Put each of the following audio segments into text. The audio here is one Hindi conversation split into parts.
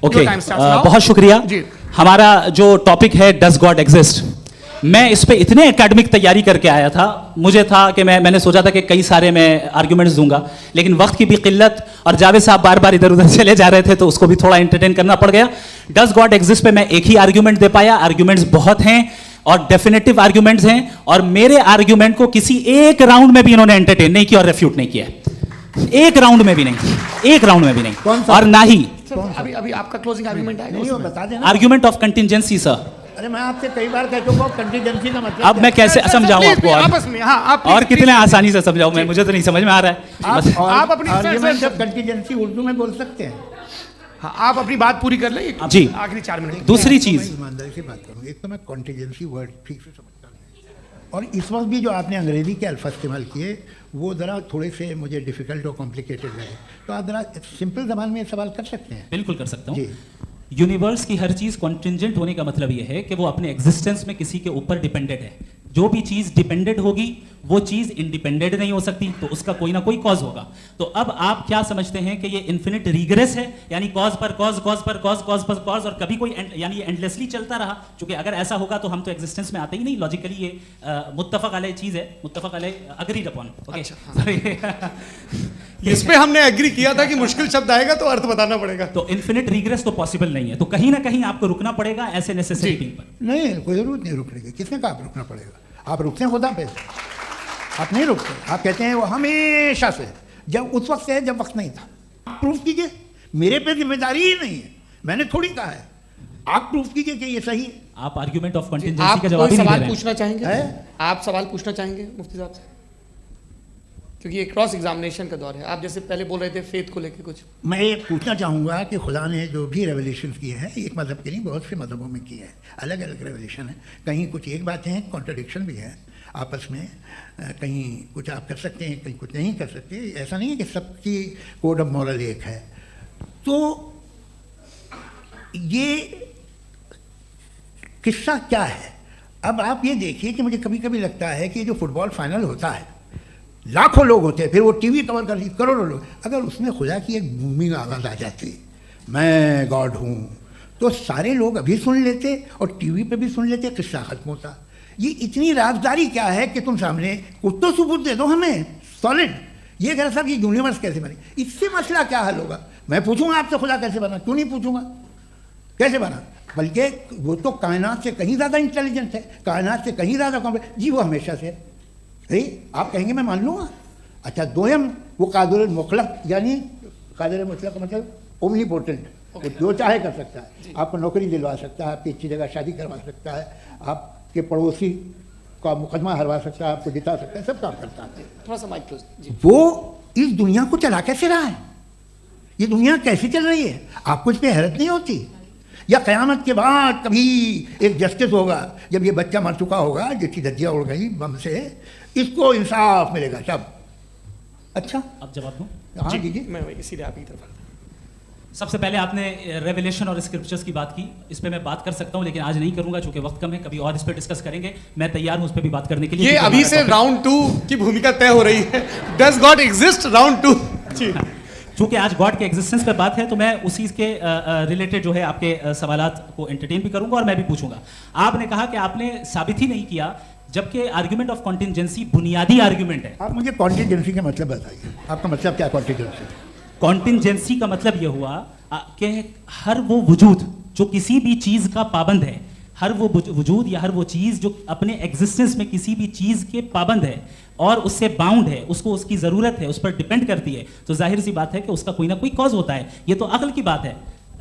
ओके, बहुत शुक्रिया। हमारा जो टॉपिक है डज गॉड एग्जिस्ट, मैं इस पे इतने एकेडमिक तैयारी करके आया था, मुझे था कि मैंने सोचा था कि कई सारे मैं आर्ग्यूमेंट्स दूंगा, लेकिन वक्त की भी किल्लत और जावेद साहब बार बार इधर उधर चले जा रहे थे तो उसको भी थोड़ा एंटरटेन करना पड़ गया। डज गॉड एग्जिस्ट पे मैं एक ही आर्ग्यूमेंट दे पाया, आर्ग्यूमेंट्स बहुत हैं और डेफिनेटिव आर्ग्यूमेंट्स हैं, और मेरे आर्ग्यूमेंट को किसी एक राउंड में भी इन्होंने एंटरटेन नहीं किया और रेफ्यूट नहीं किया, एक राउंड में भी नहीं, एक राउंड में भी नहीं, और ना ही अभी आपका क्लोजिंग आर्गुमेंट आएगा, बता देना। Argument of contingency sir. अरे मैं आपसे कई बार कह चुका हूं कंटीजेंसी का मतलब अब मैं कैसे समझाऊं आपको आपस में? हाँ, आप और कितने आसानी से समझाऊं मैं, मुझे तो नहीं समझ में आ रहा है। आप अपनी आर्ग्यूमेंट ऑफ कंटीजेंसी उर्दू में बोल सकते हैं। हाँ, आप अपनी बात पूरी कर लें जी, आखिरी 4 मिनट। दूसरी चीज, ईमानदारी से बात करूँ, एक तो मैं कॉन्टीजेंसी वर्ड ठीक से समझता नहीं, और इस वक्त भी जो आपने अंग्रेजी के अल्फाज इस्तेमाल किए वो ज़रा थोड़े से मुझे डिफिकल्ट और कॉम्प्लिकेटेड लगे, तो आप ज़रा सिंपल ज़बान में सवाल कर सकते हैं। बिल्कुल कर सकता हूँ। जी, यूनिवर्स की हर चीज कॉन्टिंजेंट होने का मतलब यह है कि वो अपने एग्जिस्टेंस में किसी के ऊपर डिपेंडेंट है। जो भी चीज डिपेंडेंट होगी वो चीज इंडिपेंडेंट नहीं हो सकती, तो उसका कोई ना कोई कॉज होगा। तो अब आप क्या समझते हैं कि ये इन्फिनिट रिग्रेस है, यानी कॉज पर कॉज, कॉज पर कॉज, कॉज पर कॉज, और कभी कोई यानी ये एंडलेसली चलता रहा? क्योंकि अगर ऐसा होगा तो हम तो एग्जिस्टेंस में आते ही नहीं, लॉजिकली ये मुत्तफक अलैह चीज है, मुत्तफक अलैह अग्रीड अपॉन। इस पे हमने एग्री किया था कि मुश्किल शब्द आएगा तो अर्थ बताना पड़ेगा। तो इन्फिनिट रिग्रेस तो पॉसिबल नहीं है, तो कहीं ना कहीं आपको रुकना पड़ेगा ऐसे नेसेसिटी पर। नहीं, कोई ज़रूरत नहीं रुकने की। किसने कहा आप रुकना पड़ेगा? आप रुकते हैं खुदा पे, आप नहीं रुकते। आप कहते हैं वो हमेशा से, जब उस वक्त से है जब वक्त नहीं था। आप प्रूफ कीजिए, मेरे पे जिम्मेदारी ही नहीं है, मैंने थोड़ी कहा है। आप प्रूफ कीजिए कि ये सही है। आप आर्गुमेंट ऑफ कंटिजेंसी आप का जवाब कोई ही नहीं दे सवाल रहे हैं। पूछना चाहेंगे? आप सवाल पूछना चाहेंगे मुफ्ती साहब से? क्योंकि ये क्रॉस एग्जामिनेशन का दौर है। आप जैसे पहले बोल रहे थे फेथ को लेकर कुछ। मैं ये पूछना चाहूँगा कि खुदा ने जो भी रेवोल्यूशन किए हैं, एक मज़हब के नहीं बहुत से मज़हबों में किए हैं, अलग अलग रेवोल्यूशन है। कहीं कुछ एक बातें हैं, कॉन्ट्रडिक्शन भी है आपस में, कहीं कुछ आप कर सकते हैं, कहीं कुछ नहीं कर सकते। ऐसा नहीं है कि सबकी कोड ऑफ मॉरल एक है। तो ये किस्सा क्या है? अब आप ये देखिए कि मुझे कभी कभी लगता है कि जो फुटबॉल फाइनल होता है, लाखों लोग होते हैं, फिर वो टीवी कवर कर करोड़ों लोग, अगर उसमें खुदा की एक बूमिंग आवाज़ आ जाती, मैं गॉड हूँ, तो सारे लोग अभी सुन लेते और टीवी पे भी सुन लेते, किस्सा खत्म होता। ये इतनी राजदारी क्या है कि तुम सामने कुछ तो सबूत दे दो हमें सॉलिड। ये कह साहब ये यूनिवर्स कैसे बनी, इससे मसला क्या हल होगा? मैं पूछूंगा आपसे खुदा कैसे बना? क्यों नहीं पूछूंगा कैसे बना? बल्कि वो तो कायनात से कहीं ज़्यादा इंटेलिजेंट है, कायनात से कहीं ज़्यादा कॉम्प्लेक्स। जी वो हमेशा से है। आप कहेंगे मैं मान लूँगा। अच्छा, दोयम वो कादिर मुतलक, यानी कादिर मुतलक का मतलब ओमनीपोटेंट, वो जो चाहे कर सकता है। आपको नौकरी दिलवा सकता है, आपकी अच्छी जगह शादी करवा सकता है, आपके पड़ोसी का मुकदमा हरवा सकता है, आपको जिता सकता है, सब काम करता है। थोड़ा सा माइक क्लोज। वो इस दुनिया को चला कैसे रहा है? ये दुनिया कैसे चल रही है? आपको इस पर हैरत नहीं होती? या क़यामत के बाद कभी एक जस्टिस होगा, जब ये बच्चा मर चुका होगा जिसकी धज्जियाँ उड़ गई बम से, इसको इंसाफ मिलेगा सब। अच्छा, अब जवाब दूं? हाँ दीजिए। मैं इसीलिए आपकी तरफ। सबसे पहले आपने रेवलेशन और स्क्रिप्चर्स की बात की, इस पे मैं बात कर सकता हूं लेकिन आज नहीं करूंगा क्योंकि वक्त कम है, कभी और इस पे डिस्कस करेंगे। मैं तैयार हूं उस पे भी बात करने के लिए। ये अभी से राउंड 2 की भूमिका तय हो रही है। Does God exist round 2। जी, चूंकि आज गॉड के एग्जिस्टेंस पे बात है तो मैं उसी के रिलेटेड जो है आपके सवालात को एंटरटेन भी करूंगा और मैं भी पूछूंगा। आपने कहा कि आपने साबित ही नहीं किया, जबकि आर्गुमेंट ऑफ कॉन्टिजेंसी बुनियादी आर्गुमेंट है। आप मुझे कॉन्टिजेंसी का मतलब बताइए, आपका मतलब क्या कॉन्टिजेंसी? कॉन्टिजेंसी का मतलब यह हुआ कि हर वो वजूद जो किसी भी चीज का पाबंद है, हर वो वजूद या हर वो चीज जो अपने एग्जिस्टेंस में किसी भी चीज के पाबंद है और उससे बाउंड है, उसको उसकी जरूरत है, उस पर डिपेंड करती है, तो जाहिर सी बात है कि उसका कोई ना कोई कॉज होता है। ये तो अक्ल की बात है,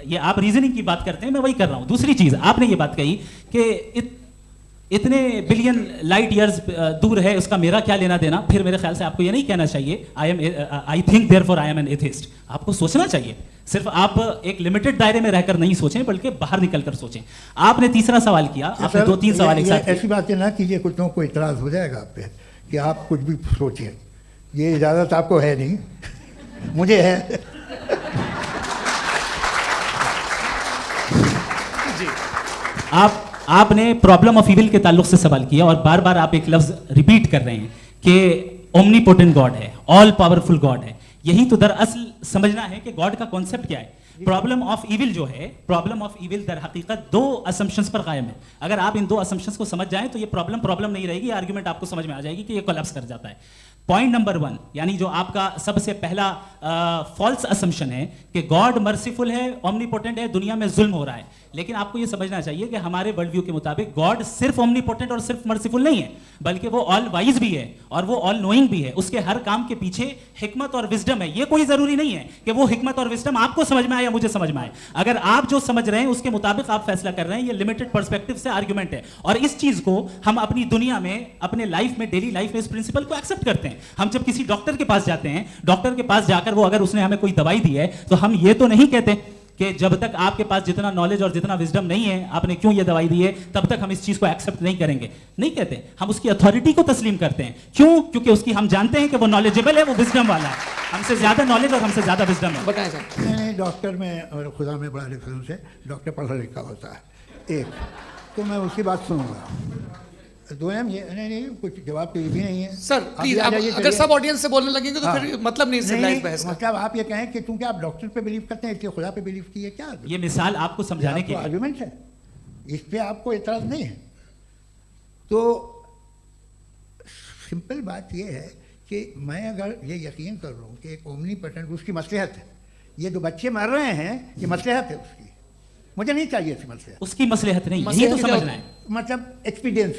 ये आप रीजनिंग की बात करते हैं, मैं वही कर रहा हूं। दूसरी चीज, आपने ये बात कही कि इतने बिलियन लाइट ईयर्स दूर है, उसका मेरा क्या लेना देना। फिर मेरे ख्याल से आपको ये नहीं कहना चाहिए I think therefore I am an atheist. आपको सोचना चाहिए, सिर्फ आप एक लिमिटेड दायरे में रहकर नहीं सोचें बल्कि बाहर निकलकर सोचें। आपने तीसरा सवाल किया, आपने 2-3 सवाल एक साथ। ऐसी बातें ना कीजिए, कुछ लोगों को इतराज हो जाएगा आप पे कि आप कुछ भी सोचिए। ये इजाज़त आपको है नहीं, मुझे है। जी, आपने प्रॉब्लम ऑफ इविल के ताल्लुक से सवाल किया और बार बार आप एक लफ्ज रिपीट कर रहे हैं कि ओमनीपोटेंट गॉड है, ऑल पावरफुल गॉड है। यही तो दरअसल समझना है कि गॉड का कॉन्सेप्ट क्या है। प्रॉब्लम ऑफ इविल जो है, प्रॉब्लम ऑफ इविल दर हकीकत दो असम्पशंस पर कायम है। अगर आप इन दो असम्पशंस को समझ जाएं तो ये प्रॉब्लम नहीं रहेगी, आर्ग्यूमेंट आपको समझ में आ जाएगी कि ये कोलैप्स कर जाता है। पॉइंट नंबर 1, यानी जो आपका सबसे पहला फॉल्स असम्पशन है कि गॉड मर्सीफुल है, ओमनीपोटेंट है, दुनिया में जुल्म हो रहा है। लेकिन आपको ये समझना चाहिए कि हमारे वर्ल्ड व्यू के मुताबिक गॉड सिर्फ ओमनीपोटेंट और सिर्फ मर्सीफुल नहीं है, बल्कि वो ऑल वाइज भी है और वो ऑल नोइंग भी है। उसके हर काम के पीछे हिकमत और विजडम है। ये कोई जरूरी नहीं है कि वो हिकमत और विजडम आपको समझ में आए या मुझे समझ में आए। अगर आप जो समझ रहे हैं उसके मुताबिक आप फैसला कर रहे हैं, ये लिमिटेड पर्सपेक्टिव से आर्गुमेंट है। और इस चीज को हम अपनी दुनिया में, अपने लाइफ में, डेली लाइफ में इस प्रिंसिपल को एक्सेप्ट करते हैं। हम जब किसी डॉक्टर के पास जाते हैं, डॉक्टर के पास जाकर वो अगर उसने हमें कोई दवाई दी है तो हम ये तो नहीं कहते कि जब तक आपके पास जितना नॉलेज और जितना विजडम नहीं है, आपने क्यों ये दवाई दी है, तब तक हम इस चीज को एक्सेप्ट नहीं करेंगे। नहीं कहते, हम उसकी अथॉरिटी को तस्लीम करते हैं। क्यों? क्योंकि उसकी हम जानते हैं कि वो नॉलेजेबल है, वो विजडम वाला है, हमसे ज्यादा नॉलेज और हमसे ज्यादा विजडम है। बताएं सर। नहीं, डॉक्टर में और खुदा में बड़ा डिफरेंस है। डॉक्टर पढ़ा लिखा होता है एक, तो मैं उसकी बात सुनूंगा। दो ये नहीं कुछ जवाब तो ये भी नहीं है सर। प्लीज अगर सब ऑडियंस से बोलने लगेंगे तो फिर मतलब नहीं सिविलाइज्ड बहस का। मतलब आप ये कहें कि चूंकि आप डॉक्टर पे बिलीव करते हैं इसलिए खुदा पे बिलीव किए, क्या ये मिसाल आपको समझाने के आर्गुमेंट है, इस पे आपको एतराज नहीं है। तो सिंपल बात ये है कि मैं अगर ये यकीन कर रहा हूँ कि एक ओमनीपोटेंट, उसकी मसलहत है, ये जो बच्चे मर रहे हैं ये मसलहत है उसकी, मुझे नहीं चाहिए इसकी मसलहत। उसकी मसलहत नहीं, यही तो समझना है, मतलब एक्सपीरियंस।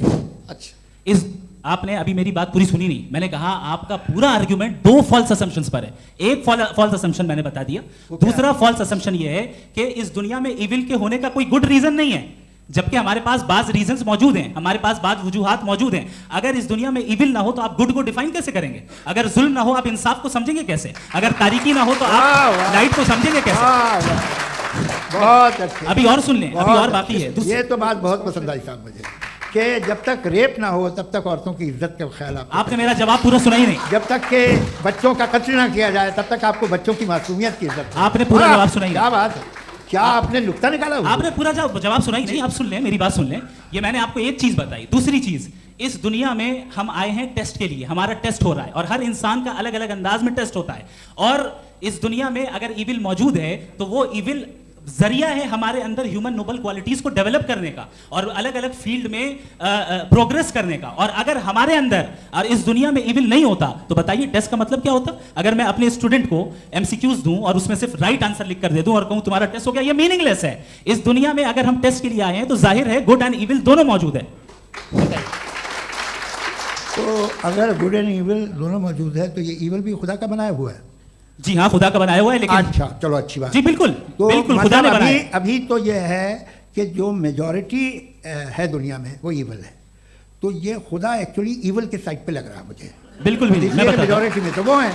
अच्छा, इस आपने अभी मेरी बात पूरी सुनी नहीं। मैंने कहा आपका पूरा आर्गुमेंट दो फॉल्स असम्पशंस पर है। एक फॉल्स असम्पशन मैंने बता दिया, दूसरा फॉल्स असम्पशन ये है कि इस दुनिया में इविल के होने का कोई गुड रीजन नहीं है, जबकि हमारे पास बाज रीजंस मौजूद हैं, हमारे पास बाज वजूहात मौजूद हैं। अगर इस दुनिया में इविल ना हो तो आप गुड को डिफाइन कैसे करेंगे? अगर जुल्म ना हो आप इंसाफ को समझेंगे कैसे? अगर तारीकी ना हो तो आप लाइट को समझेंगे कैसे? बहुत अच्छे। अभी और सुन लें, अभी और बाकी है। ये तो बात बहुत पसंद आई साहब मुझे कि जब तक रेप ना हो तब तक औरतों की इज्जत का ख्याल आपने मेरा जवाब पूरा सुना ही नहीं। जब तक के बच्चों का कत्ल ना किया जाए तब तक आपको बच्चों की मासूमियत की इज्जत। आपने पूरा जवाब सुना ही नहीं। क्या बात है, क्या आपने नुक्ता निकाला? आपने पूरा जवाब सुना ही नहीं। आप सुन लें, मेरी बात सुन लें। ये मैंने आपको एक चीज बताई। दूसरी चीज, इस दुनिया में हम आए हैं टेस्ट के लिए, हमारा टेस्ट हो रहा है और हर इंसान का अलग अलग अंदाज में टेस्ट होता है। और इस दुनिया में अगर इविल मौजूद है तो वो इविल जरिया है हमारे अंदर ह्यूमन नोबल क्वालिटीज को डेवलप करने का और अलग अलग फील्ड में प्रोग्रेस करने का। और अगर हमारे अंदर और इस दुनिया में इविल नहीं होता तो बताइए टेस्ट का मतलब क्या होता? अगर मैं अपने स्टूडेंट को एमसीक्यूज दूं और उसमें सिर्फ राइट आंसर लिख कर दे दूं और कहूं तुम्हारा टेस्ट हो गया, ये मीनिंगलेस है। इस दुनिया में अगर हम टेस्ट के लिए आए हैं तो जाहिर है गुड एंड इविल दोनों मौजूद है। तो अगर गुड एंड इविल दोनों मौजूद है तो ये इविल भी खुदा का बनाया हुआ है? जी हाँ, खुदा का बनाया हुआ है। लेकिन अच्छा, चलो अच्छी बात। जी बिल्कुल, तो बिल्कुल मतलब खुदा ने बनाया। अभी तो ये है कि जो मेजॉरिटी है दुनिया में वो इविल है, तो ये खुदा एक्चुअली इविल के साइड पे लग रहा है मुझे। बिल्कुल भी नहीं, मैं बता मेजॉरिटी में तो वो है।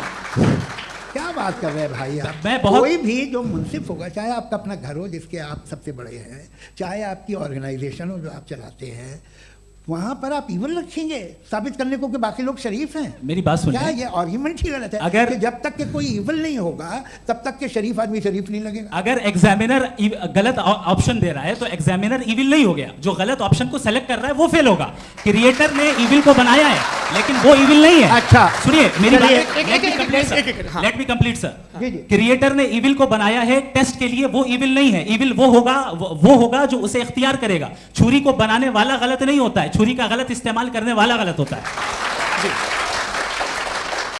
क्या बात कर रहे हैं भाई आप? कोई भी जो मुंसिफ होगा, चाहे आपका अपना घर हो जिसके आप सबसे बड़े हैं, चाहे आपकी ऑर्गेनाइजेशन हो जो आप चलाते हैं, वहां पर आप इविल रखेंगे साबित करने को कि बाकी लोग शरीफ हैं। मेरी बात सुनिए, क्या ये आर्गुमेंट ही गलत है? अगर कि जब तक के कोई इविल नहीं होगा तब तक के शरीफ आदमी शरीफ नहीं लगेगा। अगर एग्जामिनर गलत ऑप्शन दे रहा है तो एग्जामिनर इविल नहीं हो गया, जो गलत ऑप्शन को सेलेक्ट कर रहा है वो फेल होगा। क्रिएटर ने इविल को बनाया है लेकिन वो इविल नहीं है। अच्छा सुनिए मेरी बात, let me complete sir. Creator ने इविल को बनाया है टेस्ट के लिए, वो इविल नहीं है। इविल वो होगा जो उसे इख्तियार करेगा। छुरी को बनाने वाला गलत नहीं होता है, छुरी का गलत इस्तेमाल करने वाला गलत होता है।